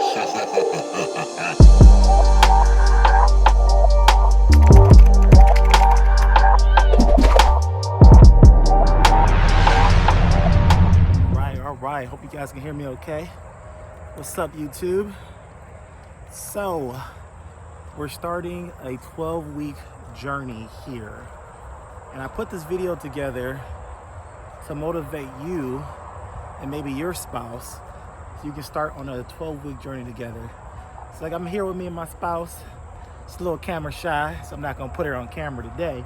Alright, hope you guys can hear me okay. What's up, YouTube? So, we're starting a 12-week journey here. And I put this video together to motivate you and maybe your spouse so you can start on a 12-week journey together. It's like I'm here with me and my spouse. She's a little camera shy, so I'm not gonna put her on camera today.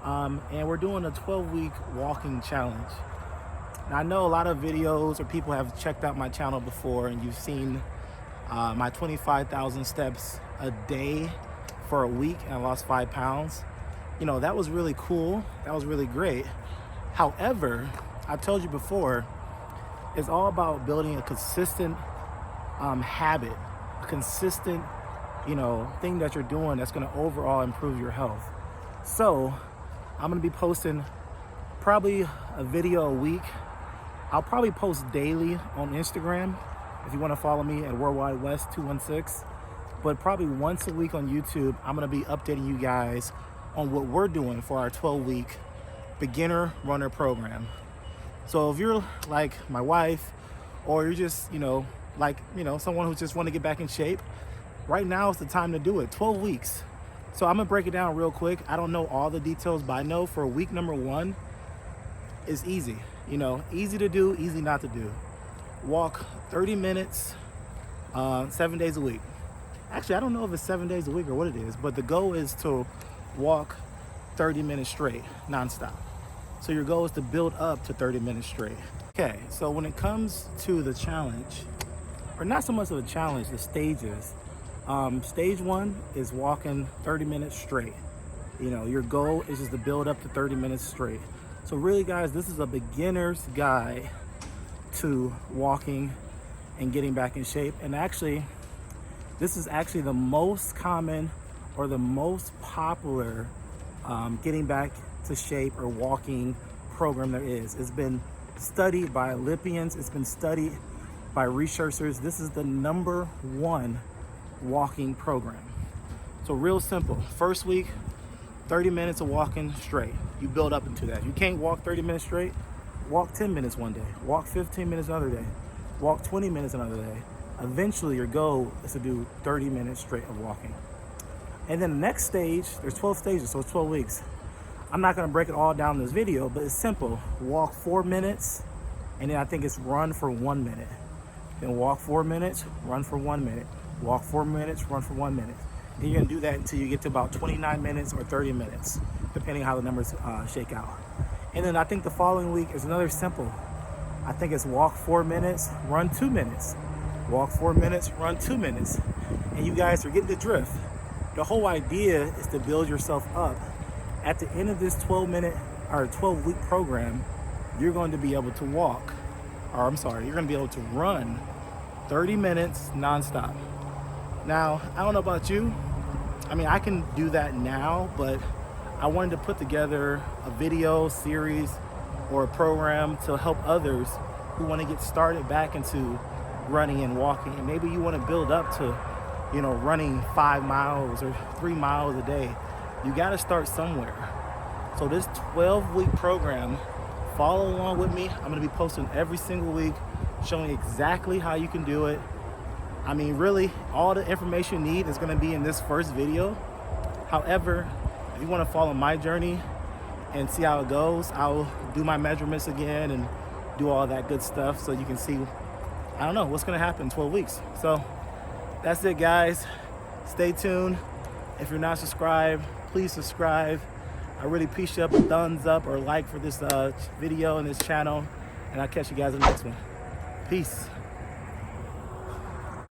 And we're doing a 12-week walking challenge. Now, I know a lot of videos or people have checked out my channel before and you've seen my 25,000 steps a day for a week and I lost 5 pounds. You know, that was really cool. That was really great. However, I told you before, it's all about building a consistent habit, a consistent, thing that you're doing that's gonna overall improve your health. So I'm gonna be posting probably a video a week. I'll probably post daily on Instagram if you want to follow me at Worldwide West 216. But probably once a week on YouTube, I'm going to be updating you guys on what we're doing for our 12-week beginner runner program. So if you're like my wife, or you're just, someone who just want to get back in shape, right now is the time to do it. 12 weeks. So I'm going to break it down real quick. I don't know all the details, but I know for week number 1, it's easy. Easy to do, easy not to do. Walk 30 minutes, 7 days a week. Actually, I don't know if it's 7 days a week or what it is, but the goal is to walk 30 minutes straight, nonstop. So your goal is to build up to 30 minutes straight. Okay, so when it comes to the challenge, or not so much of a challenge, the stages. Stage 1 is walking 30 minutes straight. Your goal is just to build up to 30 minutes straight. So really, guys, this is a beginner's guide to walking and getting back in shape. And actually, this is actually the most common or the most popular getting back to shape or walking program there is. It's been studied by Olympians. It's been studied by researchers. This is the #1 walking program. So real simple. First week, 30 minutes of walking straight. You build up into that. You can't walk 30 minutes straight. Walk 10 minutes one day. Walk 15 minutes another day. Walk 20 minutes another day. Eventually, your goal is to do 30 minutes straight of walking. And then the next stage, there's 12 stages, so it's 12 weeks. I'm not gonna break it all down in this video, but it's simple. Walk 4 minutes, and then I think it's run for 1 minute. Then walk 4 minutes, run for 1 minute. Walk 4 minutes, run for 1 minute. And you're gonna do that until you get to about 29 minutes or 30 minutes, depending on how the numbers shake out. And then I think the following week is another simple. I think it's walk 4 minutes, run 2 minutes. Walk 4 minutes, run 2 minutes. And you guys are getting the drift. The whole idea is to build yourself up. At the end of this 12-week program, you're going to be able to walk, you're going to be able to run 30 minutes nonstop. Now, I don't know about you. I can do that now, but I wanted to put together a video series or a program to help others who want to get started back into running and walking. And maybe you want to build up to, running 5 miles or 3 miles a day. You got to start somewhere. So this 12-week program, follow along with me. I'm going to be posting every single week, showing exactly how you can do it. Really, all the information you need is going to be in this first video. However, if you want to follow my journey and see how it goes, I'll do my measurements again and do all that good stuff so you can see, what's going to happen in 12 weeks. So that's it, guys. Stay tuned. If you're not subscribed, please subscribe. I really appreciate a thumbs up or like for this video and this channel. And I'll catch you guys in the next one. Peace.